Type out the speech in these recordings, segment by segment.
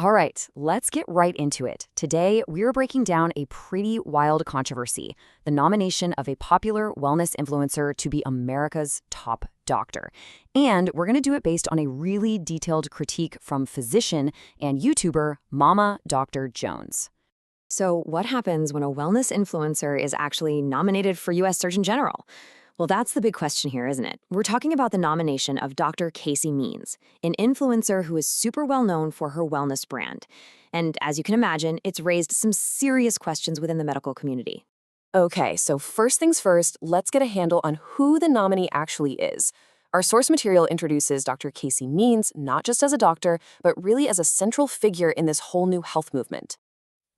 All right, let's get right into it. Today, we're breaking down a pretty wild controversy, the nomination of a popular wellness influencer to be America's top doctor. And we're going to do it based on a really detailed critique from physician and YouTuber Mama Dr. Jones. So, what happens when a wellness influencer is actually nominated for U.S. Surgeon General? Well, that's the big question here, isn't it? We're talking about the nomination of Dr. Casey Means, an influencer who is super well known for her wellness brand. And as you can imagine, it's raised some serious questions within the medical community. Okay, so first things first, let's get a handle on who the nominee actually is. Our source material introduces Dr. Casey Means not just as a doctor, but really as a central figure in this whole new health movement.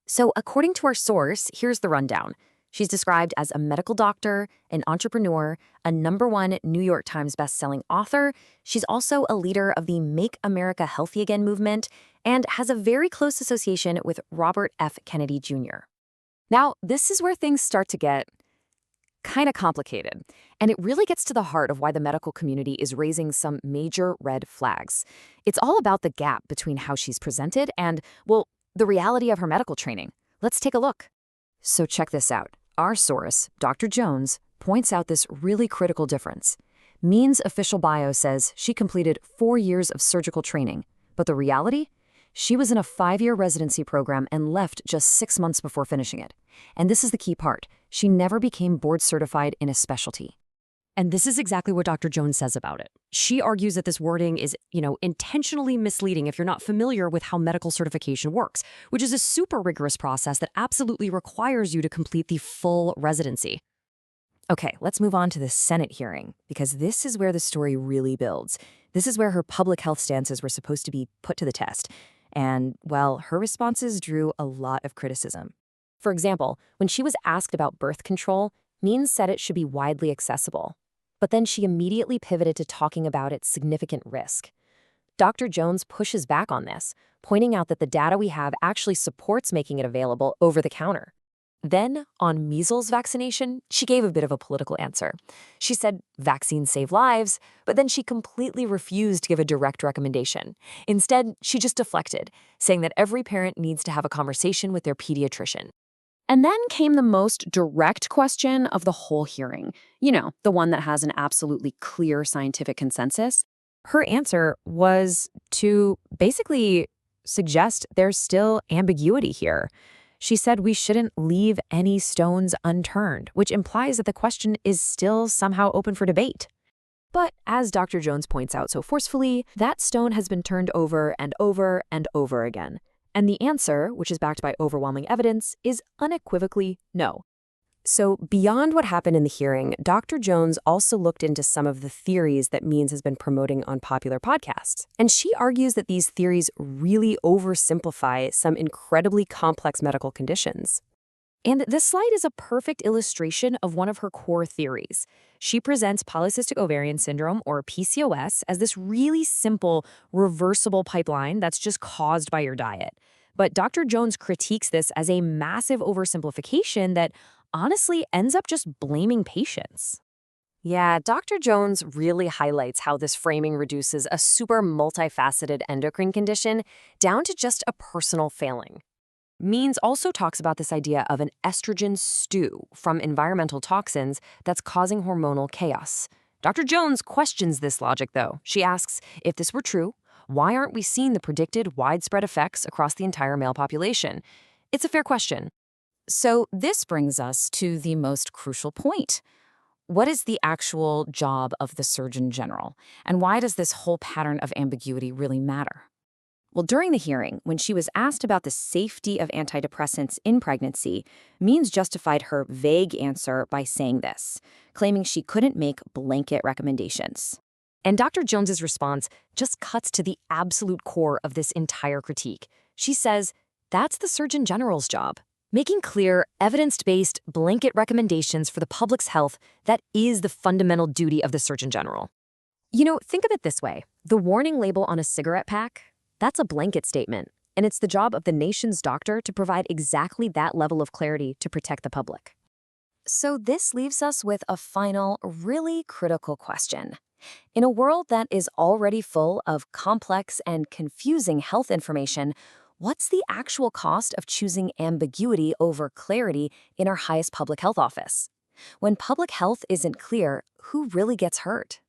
So, according to our source, here's the rundown. She's described as a medical doctor, an entrepreneur, a #1 New York Times bestselling author. She's also a leader of the Make America Healthy Again movement and has a very close association with Robert F. Kennedy Jr. Now, this is where things start to get kind of complicated, and it really gets to the heart of why the medical community is raising some major red flags. It's all about the gap between how she's presented and, well, the reality of her medical training. Let's take a look. So check this out. Our source, Dr. Jones, points out this really critical difference. Means' official bio says she completed 4 years of surgical training, but the reality? She was in a 5-year residency program and left just 6 months before finishing it. And this is the key part. She never became board certified in a specialty. And this is exactly what Dr. Jones says about it. She argues that this wording is, intentionally misleading if you're not familiar with how medical certification works, which is a super rigorous process that absolutely requires you to complete the full residency. Okay, let's move on to the Senate hearing, because this is where the story really builds. This is where her public health stances were supposed to be put to the test. And, well, her responses drew a lot of criticism. For example, when she was asked about birth control, Means said it should be widely accessible. But then she immediately pivoted to talking about its significant risk. Dr. Jones pushes back on this, pointing out that the data we have actually supports making it available over the counter. Then, on measles vaccination, she gave a bit of a political answer. She said vaccines save lives, but then she completely refused to give a direct recommendation. Instead, she just deflected, saying that every parent needs to have a conversation with their pediatrician. And then came the most direct question of the whole hearing. The one that has an absolutely clear scientific consensus. Her answer was to basically suggest there's still ambiguity here. She said we shouldn't leave any stones unturned, which implies that the question is still somehow open for debate. But as Dr. Jones points out so forcefully, that stone has been turned over and over and over again. And the answer, which is backed by overwhelming evidence, is unequivocally no. So beyond what happened in the hearing, Dr. Jones also looked into some of the theories that Means has been promoting on popular podcasts. And she argues that these theories really oversimplify some incredibly complex medical conditions. And this slide is a perfect illustration of one of her core theories. She presents polycystic ovarian syndrome, or PCOS, as this really simple, reversible pipeline that's just caused by your diet. But Dr. Jones critiques this as a massive oversimplification that honestly ends up just blaming patients. Yeah, Dr. Jones really highlights how this framing reduces a super multifaceted endocrine condition down to just a personal failing. Means also talks about this idea of an estrogen stew from environmental toxins that's causing hormonal chaos. Dr. Jones questions this logic, though. She asks, if this were true, why aren't we seeing the predicted widespread effects across the entire male population? It's a fair question. So this brings us to the most crucial point. What is the actual job of the Surgeon General? And why does this whole pattern of ambiguity really matter? Well, during the hearing, when she was asked about the safety of antidepressants in pregnancy, Means justified her vague answer by saying this, claiming she couldn't make blanket recommendations. And Dr. Jones's response just cuts to the absolute core of this entire critique. She says, that's the Surgeon General's job. Making clear, evidence-based blanket recommendations for the public's health, that is the fundamental duty of the Surgeon General. Think of it this way. The warning label on a cigarette pack, that's a blanket statement, and it's the job of the nation's doctor to provide exactly that level of clarity to protect the public. So this leaves us with a final, really critical question. In a world that is already full of complex and confusing health information, What's the actual cost of choosing ambiguity over clarity in our highest public health office? When public health isn't clear, who really gets hurt?